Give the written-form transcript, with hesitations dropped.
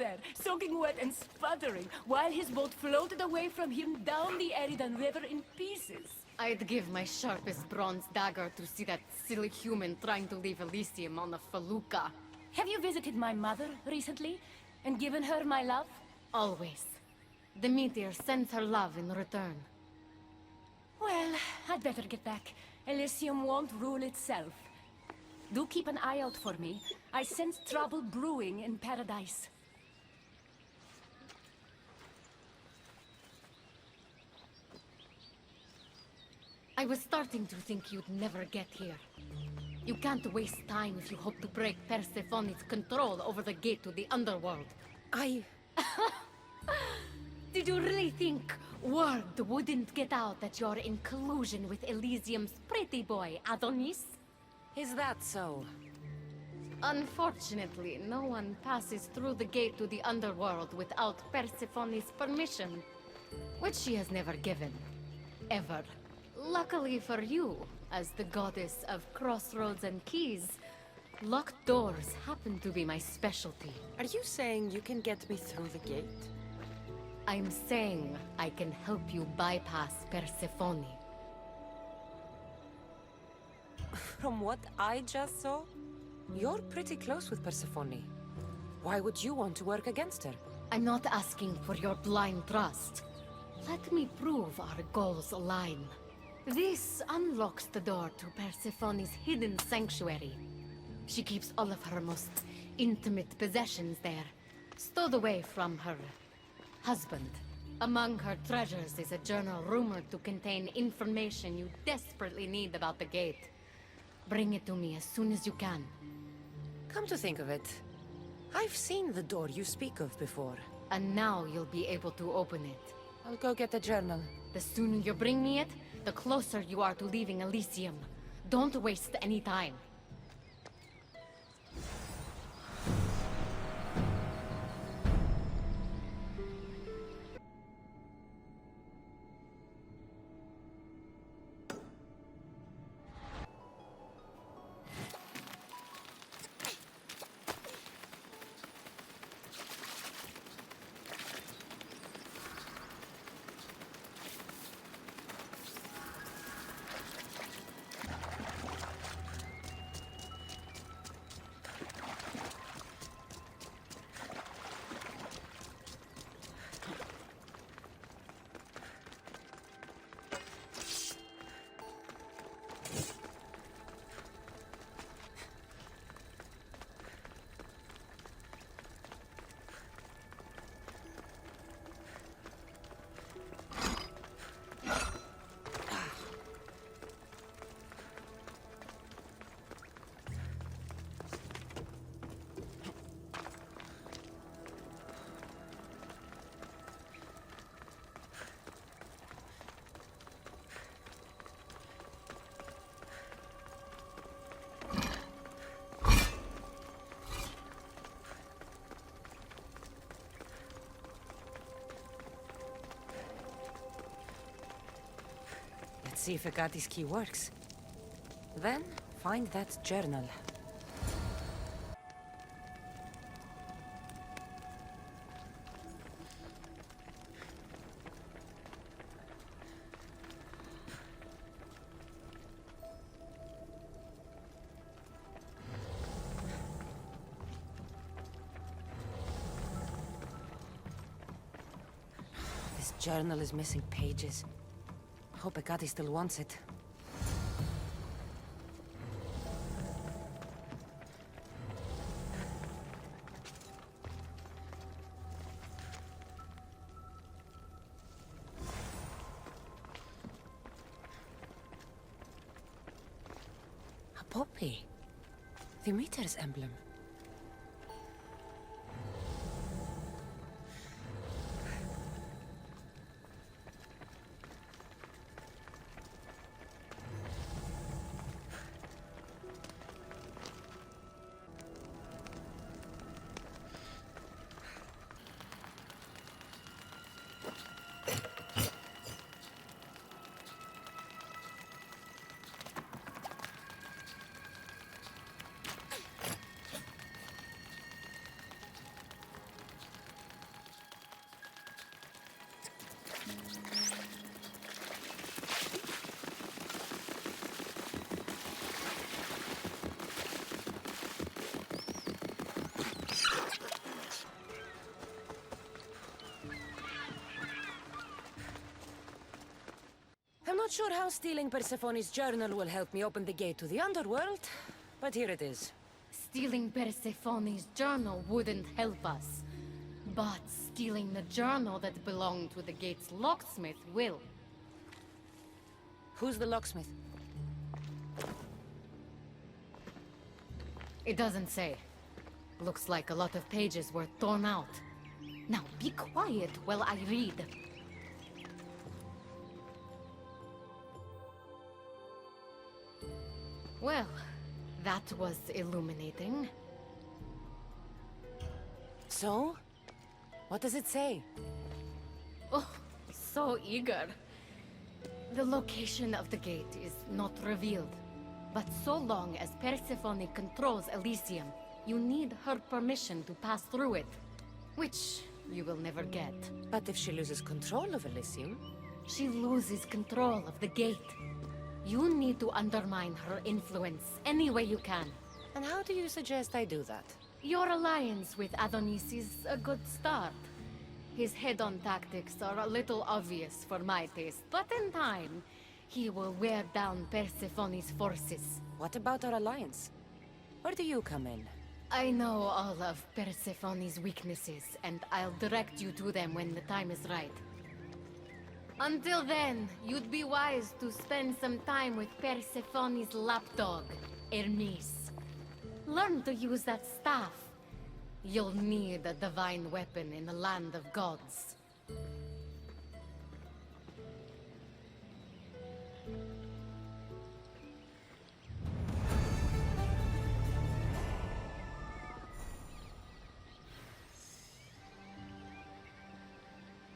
there, soaking wet and sputtering, while his boat floated away from him down the Eridan River in pieces. I'd give my sharpest bronze dagger to see that silly human trying to leave Elysium on a felucca. Have you visited my mother recently, and given her my love? Always. The meteor sends her love in return. Well, I'd better get back. Elysium won't rule itself. Do keep an eye out for me. I sense trouble brewing in paradise. I was starting to think you'd never get here. You can't waste time if you hope to break Persephone's control over the gate to the underworld. Did you really think word wouldn't get out that you're in collusion with Elysium's pretty boy, Adonis? Is that so? Unfortunately, no one passes through the gate to the underworld without Persephone's permission, which she has never given. Ever. Luckily for you, as the goddess of crossroads and keys, locked doors happen to be my specialty. Are you saying you can get me through the gate? I'm saying I can help you bypass Persephone. From what I just saw, you're pretty close with Persephone. Why would you want to work against her? I'm not asking for your blind trust. Let me prove our goals align. This unlocks the door to Persephone's hidden sanctuary. She keeps all of her most intimate possessions there, stowed away from her husband. Among her treasures is a journal rumored to contain information you desperately need about the gate. Bring it to me as soon as you can. Come to think of it, I've seen the door you speak of before. And now you'll be able to open it. I'll go get the journal. The sooner you bring me it, the closer you are to leaving Elysium. Don't waste any time. Let's see if Hecate's key works. Then, find that journal. This journal is missing pages. Hope Hekate still wants it. A poppy. The meteor's emblem. Not sure how stealing Persephone's journal will help me open the gate to the underworld, but here it is. Stealing Persephone's journal wouldn't help us. But stealing the journal that belonged to the gate's locksmith will. Who's the locksmith? It doesn't say. Looks like a lot of pages were torn out. Now be quiet while I read. Well, that was illuminating. So? What does it say? Oh, so eager. The location of the gate is not revealed. But so long as Persephone controls Elysium, you need her permission to pass through it. Which you will never get. But if she loses control of Elysium? She loses control of the gate. You need to undermine her influence any way you can. And how do you suggest I do that? Your alliance with Adonis is a good start. His head-on tactics are a little obvious for my taste, but in time, he will wear down Persephone's forces. What about our alliance? Where do you come in? I know all of Persephone's weaknesses, and I'll direct you to them when the time is right. Until then, you'd be wise to spend some time with Persephone's lapdog, Hermes. Learn to use that staff. You'll need a divine weapon in the land of gods.